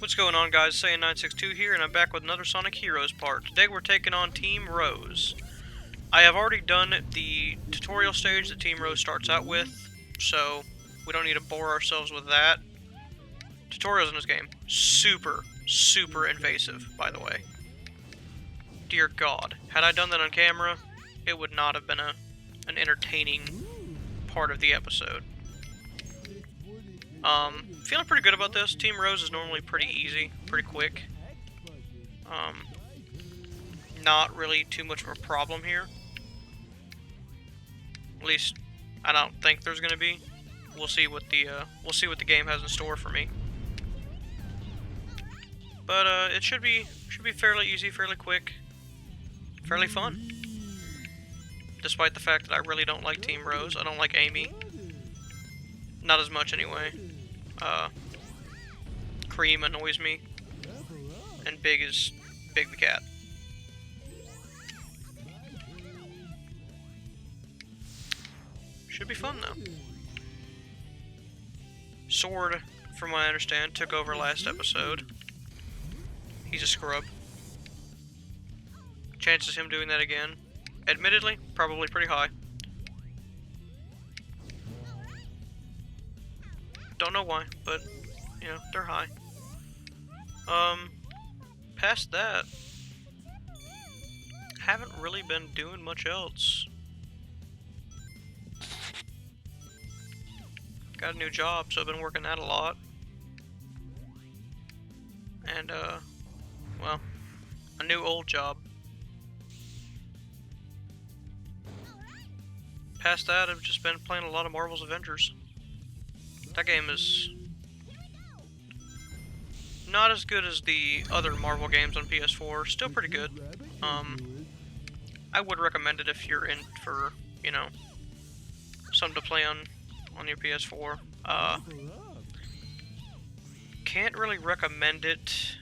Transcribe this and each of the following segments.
What's going on, guys? Saiyan962 here, and I'm back with another Sonic Heroes part. Today we're taking on Team Rose. I have already done the tutorial stage that Team Rose starts out with, so we don't need to bore ourselves with that. Tutorials in this game, super invasive, by the way. Dear God, had I done that on camera, it would not have been an entertaining part of the episode. Feeling pretty good about this. Team Rose is normally pretty easy, pretty quick. Not really too much of a problem here. At least, I don't think there's gonna be. We'll see what the game has in store for me. But it should be fairly easy, fairly quick, fairly fun. Despite the fact that I really don't like Team Rose, I don't like Amy. Not as much anyway. Cream annoys me, and Big is Big the cat. Should be fun though. Sword, from what I understand, took over last episode. He's a scrub. Chances him doing that again, admittedly, probably pretty high. Don't know why, but, you know, they're high. Past that, haven't really been doing much else. Got a new job, so I've been working that a lot. And, well, a new old job. Past that, I've just been playing a lot of Marvel's Avengers. That game is not as good as the other Marvel games on PS4. Still pretty good. I would recommend it if you're in for, you know, something to play on your PS4. Can't really recommend it,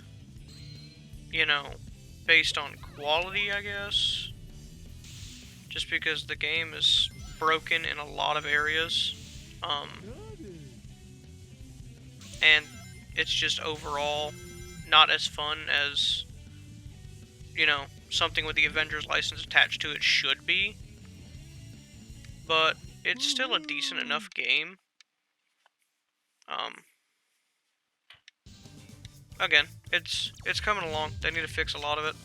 you know, based on quality, I guess. Just because the game is broken in a lot of areas. And it's just overall not as fun as, you know, something with the Avengers license attached to it should be. But it's still a decent enough game. Again, it's coming along. They need to fix a lot of it.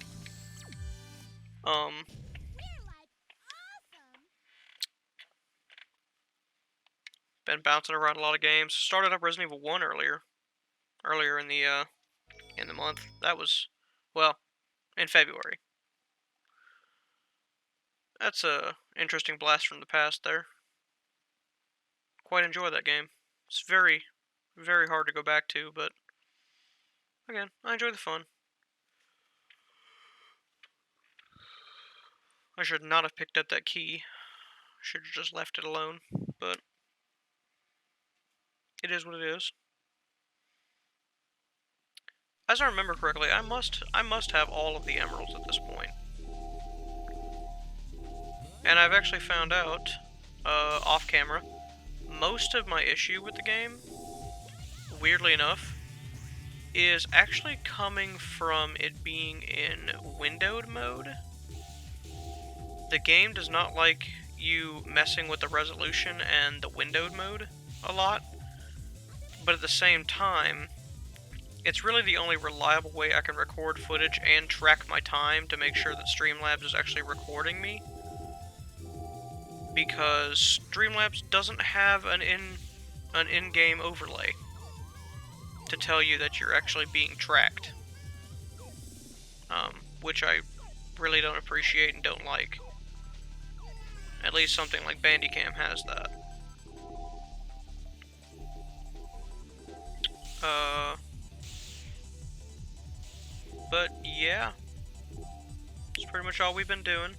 Been bouncing around a lot of games. Started up Resident Evil 1 earlier in the month. That was, well, in February. That's a interesting blast from the past there. Quite enjoy that game. It's very hard to go back to, but again, I enjoy the fun. I should not have picked up that key. Should have just left it alone, but it is what it is. As I remember correctly, I must have all of the emeralds at this point. And I've actually found out, off camera, most of my issue with the game, weirdly enough, is actually coming from it being in windowed mode. The game does not like you messing with the resolution and the windowed mode a lot, but at the same time, it's really the only reliable way I can record footage and track my time to make sure that Streamlabs is actually recording me. Because Streamlabs doesn't have an in-game overlay to tell you that you're actually being tracked. Which I really don't appreciate and don't like. At least something like Bandicam has that. But yeah, that's pretty much all we've been doing.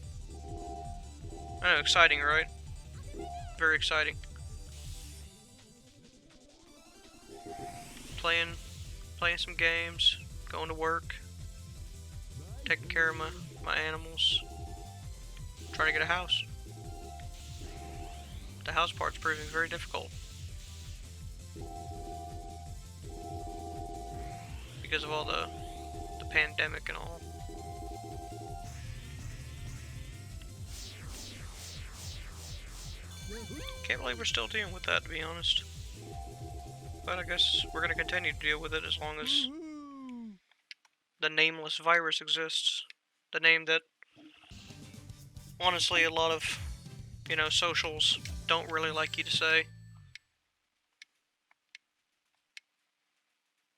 I know, exciting, right? Very exciting. Playing some games, going to work, taking care of my animals, trying to get a house. The house part's proving very difficult. because of all the pandemic and all. Can't believe we're still dealing with that, to be honest. But I guess we're gonna continue to deal with it as long as the nameless virus exists. The name that, honestly, a lot of, you know, socials don't really like you to say.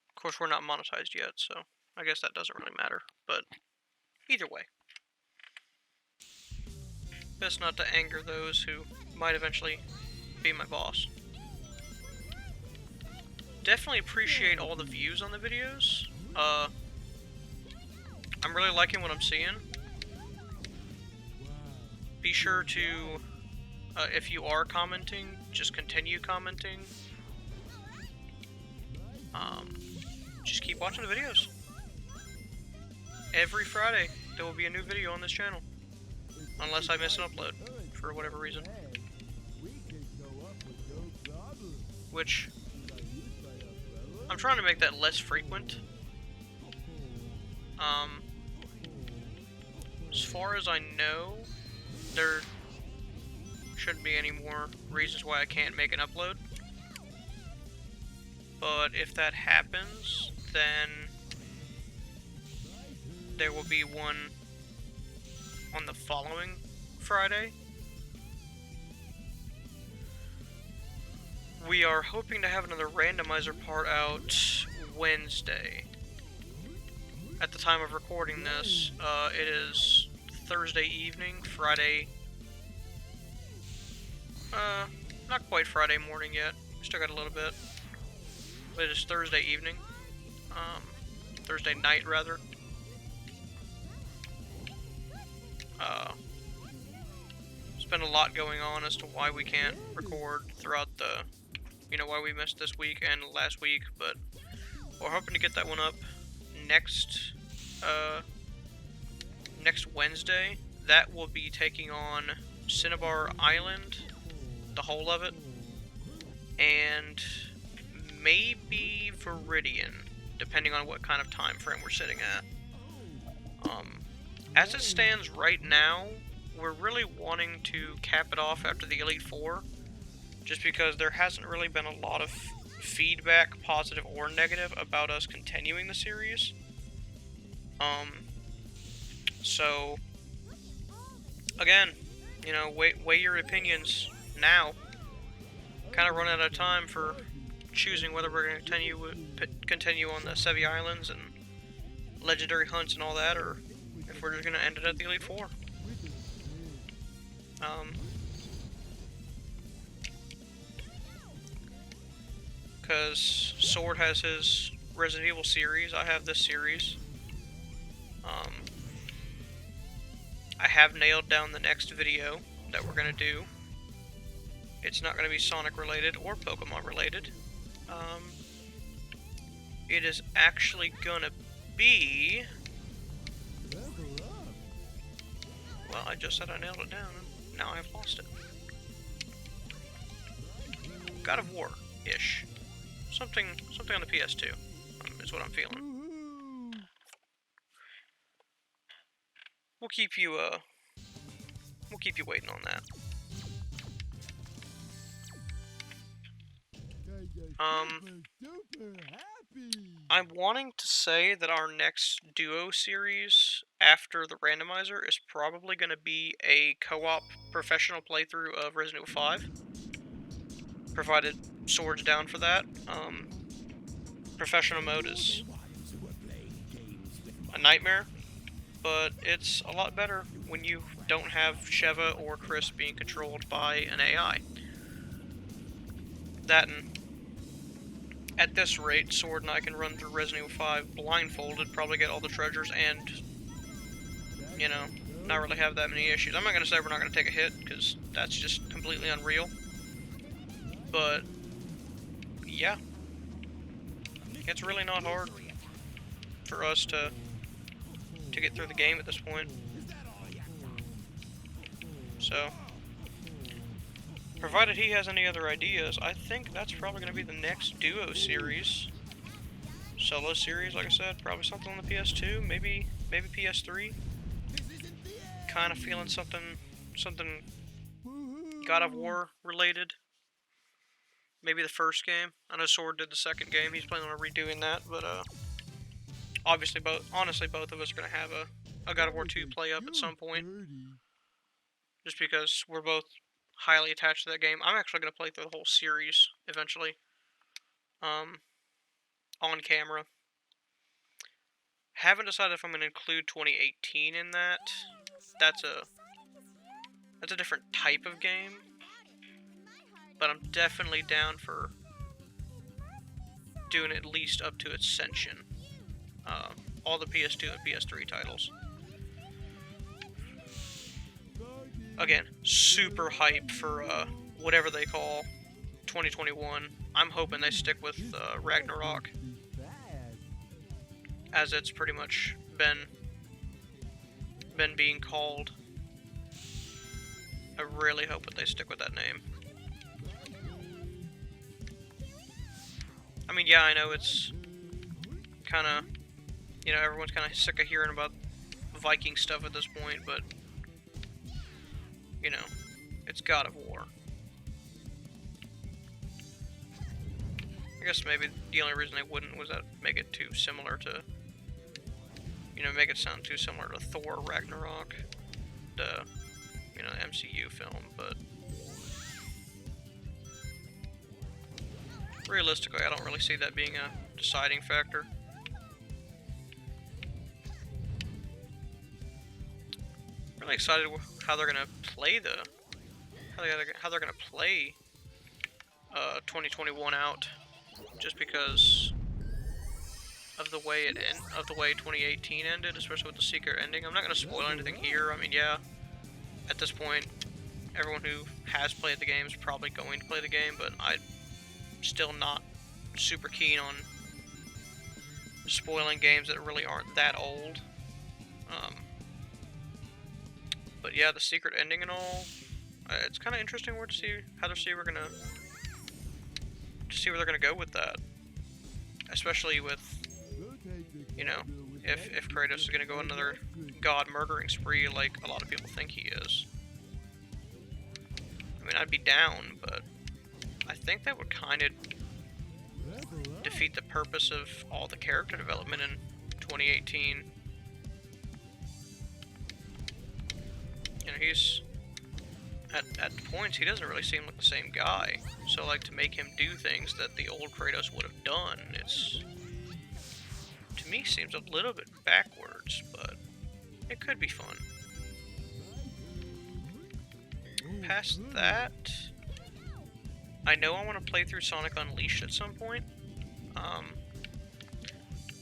Of course, we're not monetized yet, so I guess that doesn't really matter. But either way, best not to anger those who might eventually be my boss. Definitely appreciate all the views on the videos. I'm really liking what I'm seeing. Be sure to, if you are commenting, just continue commenting. Just keep watching the videos. Every Friday, there will be a new video on this channel. Unless I miss an upload, for whatever reason. Which, I'm trying to make that less frequent. As far as I know, there shouldn't be any more reasons why I can't make an upload. But if that happens, then there will be one on the following Friday. We are hoping to have another randomizer part out Wednesday. At the time of recording this, it is Thursday evening, Friday... not quite Friday morning yet. We still got a little bit. But it is Thursday evening. Thursday night, rather. There's been a lot going on as to why we can't record throughout the... You know, why we missed this week and last week, but we're hoping to get that one up next Wednesday. That will be taking on Cinnabar Island, the whole of it, and maybe Viridian, depending on what kind of time frame we're sitting at. As it stands right now, we're really wanting to cap it off after the Elite Four, just because there hasn't really been a lot of feedback, positive or negative, about us continuing the series. So, again, you know, weigh your opinions now. Kind of run out of time for choosing whether we're going to continue on the Sevi Islands and legendary hunts and all that, or if we're just going to end it at the Elite Four. Because Sword has his Resident Evil series, I have this series. I have nailed down the next video that we're going to do. It's not going to be Sonic related or Pokemon related. It is actually going to be... Well, I just said I nailed it down, and now I've lost it. God of War-ish. Something on the PS2 is what I'm feeling. We'll keep you waiting on that. I'm wanting to say that our next duo series after the randomizer is probably going to be a co-op professional playthrough of Resident Evil 5. Provided Sword's down for that. Professional mode is a nightmare, but it's a lot better when you don't have Sheva or Chris being controlled by an AI. That, and at this rate, Sword and I can run through Resident Evil 5 blindfolded, probably get all the treasures, and, you know, not really have that many issues. I'm not going to say we're not going to take a hit, because that's just completely unreal. But, yeah. It's really not hard for us to get through the game at this point. So, provided he has any other ideas, I think that's probably going to be the next duo series. solo series, like I said, probably something on the PS2, maybe PS3. Kind of feeling something God of War related. Maybe the first game. I know Sword did the second game. He's planning on redoing that, but obviously honestly both of us are gonna have a God of War 2 play up at some point. Just because we're both highly attached to that game. I'm actually gonna play through the whole series eventually. On camera. Haven't decided if I'm gonna include 2018 in that. That's a different type of game. But I'm definitely down for doing at least up to Ascension. All the PS2 and PS3 titles. Again, super hype for whatever they call 2021. I'm hoping they stick with Ragnarok, as it's pretty much been being called. I really hope that they stick with that name. I mean, yeah, I know it's kind of, you know, everyone's kind of sick of hearing about Viking stuff at this point, but, you know, it's God of War. I guess maybe the only reason they wouldn't was that make it too similar to, you know, make it sound too similar to Thor Ragnarok, the, you know, MCU film, but realistically, I don't really see that being a deciding factor. Really excited how they're gonna play how they're gonna play 2021 out, just because of the way 2018 ended, especially with the secret ending. I'm not gonna spoil anything here. I mean, yeah, at this point, everyone who has played the game is probably going to play the game, but I'm still not super keen on spoiling games that really aren't that old. But yeah, the secret ending and all, it's kind of interesting to see how we're gonna where they're gonna go with that, especially with, you know, if Kratos is gonna go another god murdering spree like a lot of people think he is. I mean, I'd be down, but I think that would kind of defeat the purpose of all the character development in 2018. You know, he's at points he doesn't really seem like the same guy. So like to make him do things that the old Kratos would have done, it's, to me, seems a little bit backwards, but it could be fun. Past that, I know I want to play through Sonic Unleashed at some point.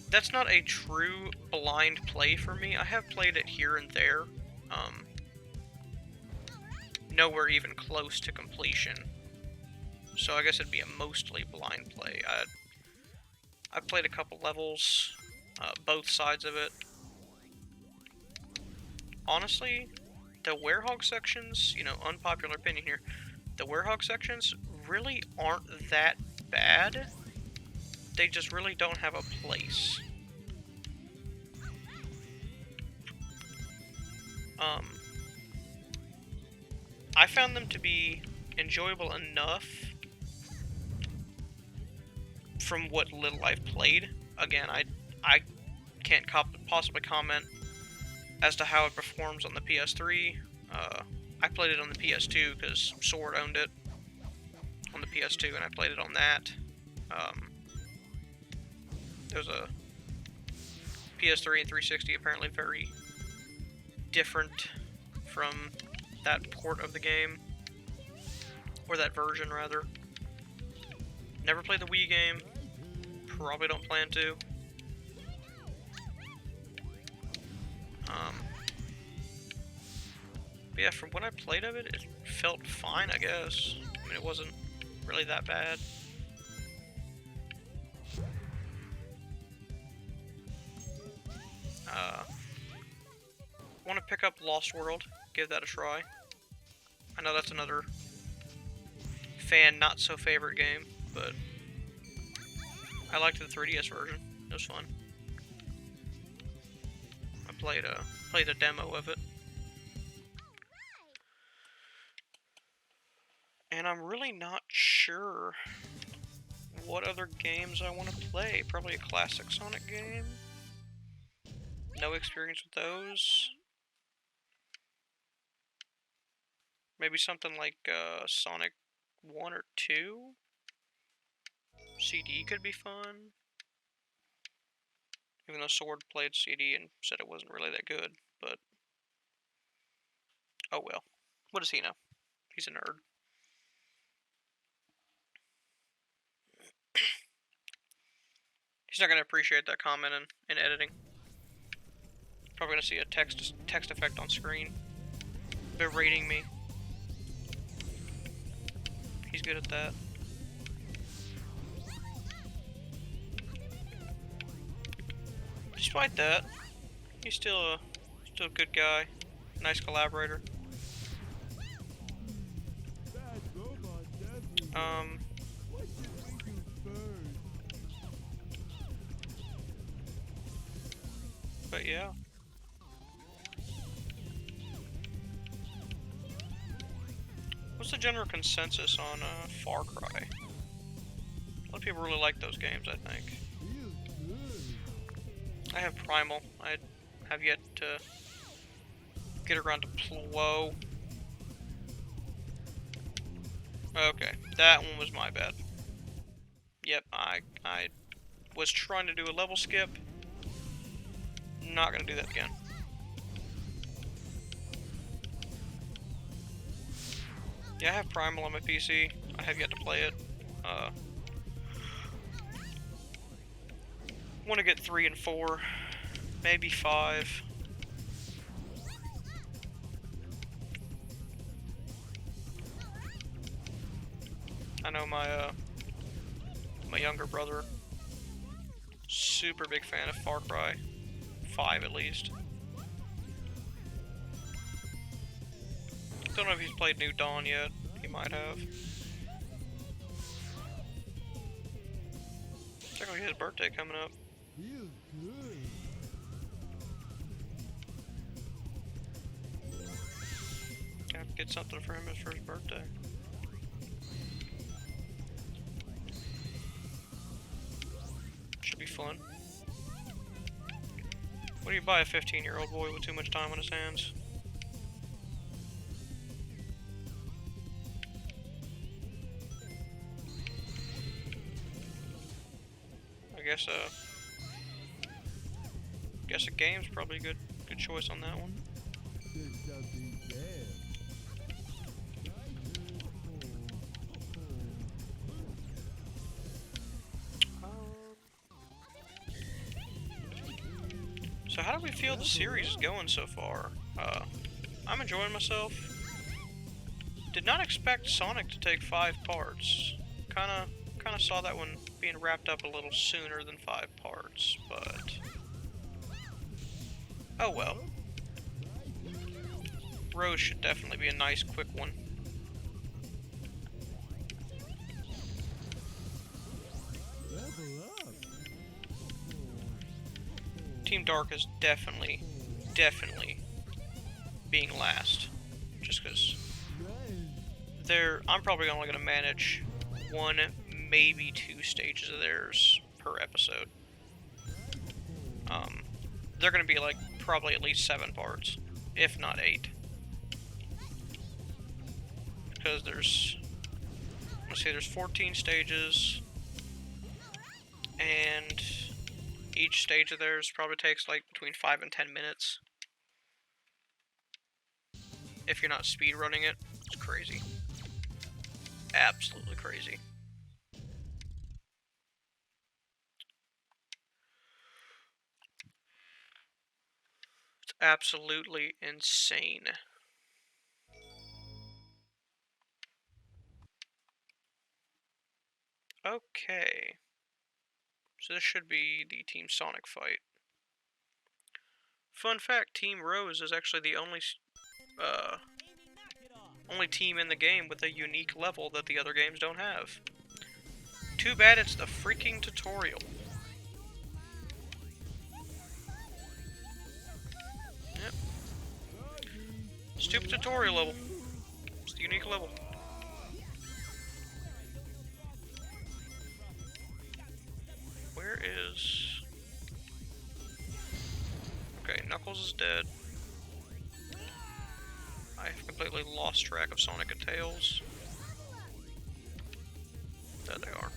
That's not a true blind play for me. I have played it here and there. Nowhere even close to completion. So I guess it'd be a mostly blind play. I played a couple levels, both sides of it. Honestly, the Werehog sections, you know, unpopular opinion here, the Werehog sections really aren't that bad. They just really don't have a place. I found them to be enjoyable enough from what little I've played. Again, I can't possibly comment as to how it performs on the PS3. I played it on the PS2 because Sword owned it on the PS2, and I played it on that. There's a PS3 and 360 apparently very different from that port of the game, or that version rather. Never played the Wii game, probably don't plan to. But yeah, from what I played of it, it felt fine, I guess. I mean, it wasn't really that bad. Want to pick up Lost World, give that a try. I know that's another fan not so favorite game, but I liked the 3DS version. It was fun. I played a demo of it. And I'm really not sure what other games I want to play. Probably a classic Sonic game. No experience with those. Maybe something like Sonic 1 or 2. CD could be fun. Even though Sword played CD and said it wasn't really that good, but oh well. What does he know? He's a nerd. He's not going to appreciate that comment in editing. Probably going to see a text effect on screen berating me. He's good at that. Despite that, he's still a good guy. Nice collaborator. But yeah. What's the general consensus on Far Cry? A lot of people really like those games, I think. I have Primal. I have yet to get around to Whoa. Okay, that one was my bad. Yep, I was trying to do a level skip. Not gonna do that again. Yeah, I have Primal on my PC. I have yet to play it. Want to get 3 and 4, maybe 5. I know my younger brother, super big fan of Far Cry 5 at least. Don't know if he's played New Dawn yet. He might have. Check out his birthday coming up. Gotta get something for him for his birthday. Should be fun. What do you buy a 15-year-old boy with too much time on his hands? Guess a game's probably a good choice on that one. So how do we feel the series is going so far? I'm enjoying myself. Did not expect Sonic to take 5 parts. Kinda saw that one being wrapped up a little sooner than 5 parts, but oh well. Rose should definitely be a nice quick one. Team Dark is definitely being last, just because I'm probably only going to manage 1, maybe 2 stages of theirs per episode. They're going to be like probably at least 7 parts, if not 8. Because there's 14 stages, and each stage of theirs probably takes like between 5 and 10 minutes. If you're not speed running it, it's crazy. Absolutely crazy. It's absolutely insane. Okay. So this should be the Team Sonic fight. Fun fact, Team Rose is actually the only team in the game with a unique level that the other games don't have. Too bad it's the freaking tutorial. Stupid tutorial level. It's the unique level. Where is... Okay, Knuckles is dead. I have completely lost track of Sonic and Tails. There they are.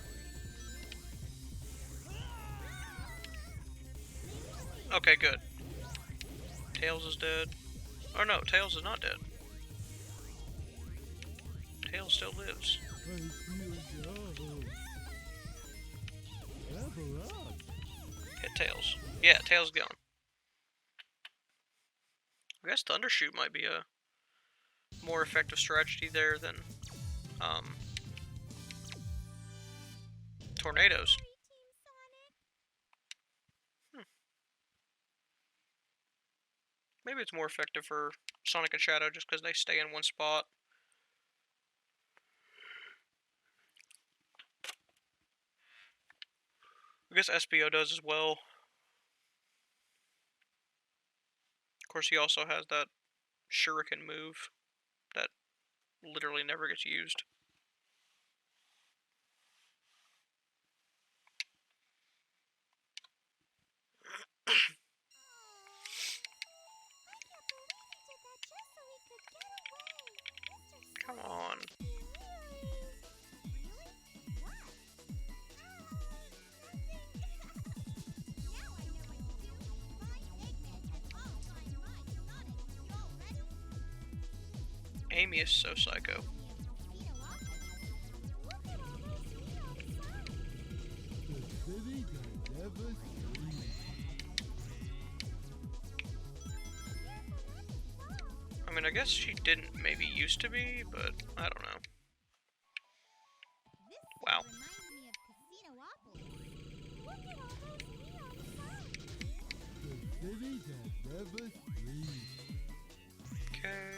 Okay, good. Tails is dead. Oh no, Tails is not dead. Tails still lives. Hit Tails. Yeah, Tails gone. I guess Thundershoot might be a more effective strategy there than tornadoes. Maybe it's more effective for Sonic and Shadow just because they stay in one spot. I guess SBO does as well. Of course, he also has that shuriken move that literally never gets used. Come on. Amy is so psycho. I mean, I guess she didn't maybe used to be, but I don't know. Wow. Okay.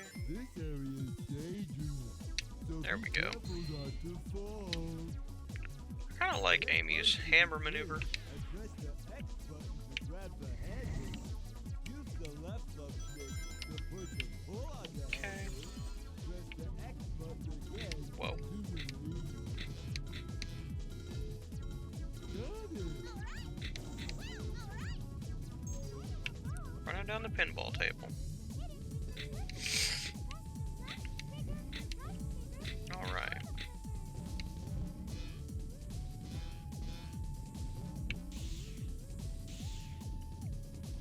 There we go. I kind of like Amy's hammer maneuver. Okay. Whoa. Running down the pinball table. Alright.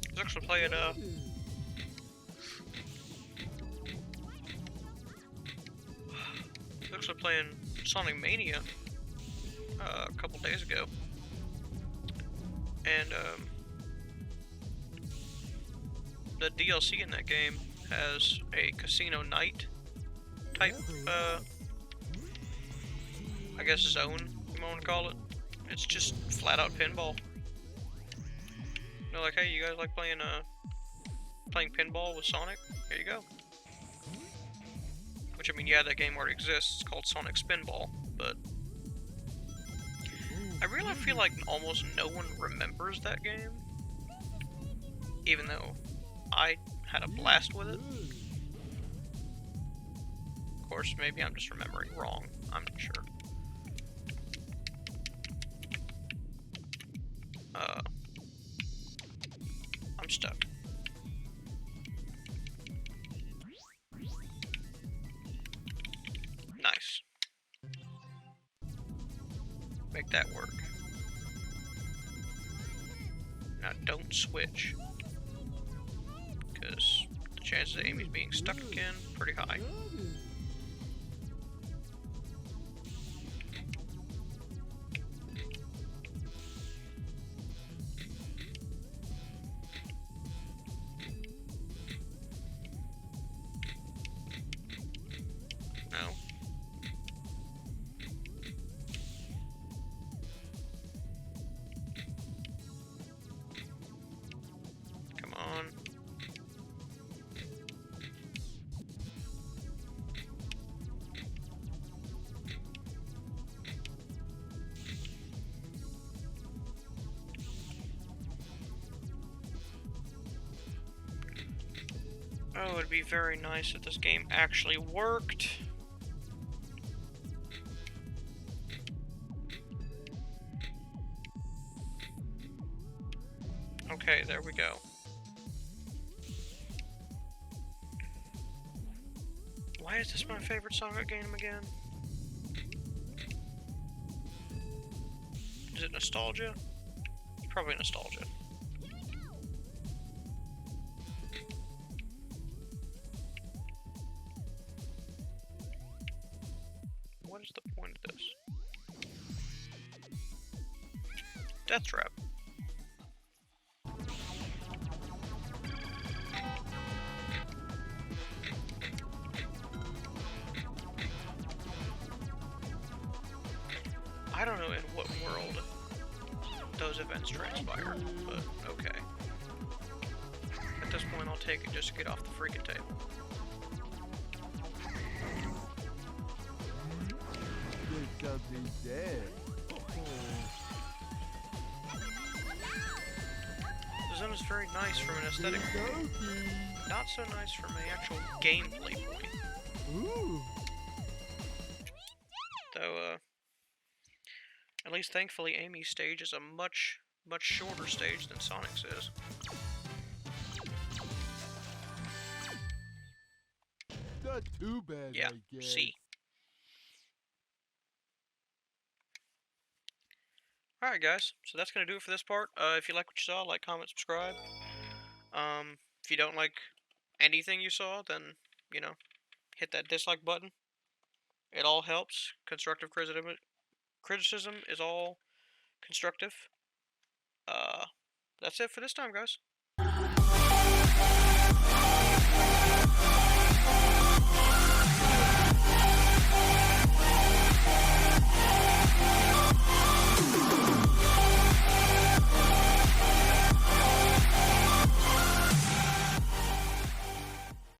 I was actually playing Sonic Mania a couple days ago, and the DLC in that game has a casino night type I guess zone, you might want to call it. It's just flat out pinball. You know, like, hey, you guys like playing pinball with Sonic? Here you go. Which, I mean, yeah, that game already exists. It's called Sonic Spinball, but I really feel like almost no one of that game, even though I had a blast with it. Of course, maybe I'm just remembering wrong. I'm not sure. I'm stuck. Nice. Make that work. Now don't switch, because the chances of Amy's being stuck again pretty high. No. Come on. Oh, it'd be very nice if this game actually worked. Okay, there we go. Why is this my favorite Sonic game again? Is it nostalgia? It's probably nostalgia. What is the point of this? Death Trap. I don't know in what world those events transpire, but okay. At this point, I'll take it just to get off the freaking table. There's something there. The zone is very nice from an aesthetic point, not so nice from an actual gameplay point. Ooh. Though, at least thankfully Amy's stage is a much shorter stage than Sonic's is. Not too bad, Yeah, I guess. C. Alright guys, so that's gonna do it for this part. If you like what you saw, like, comment, subscribe. If you don't like anything you saw, then, you know, hit that dislike button. It all helps. Constructive criticism is all constructive. That's it for this time, guys.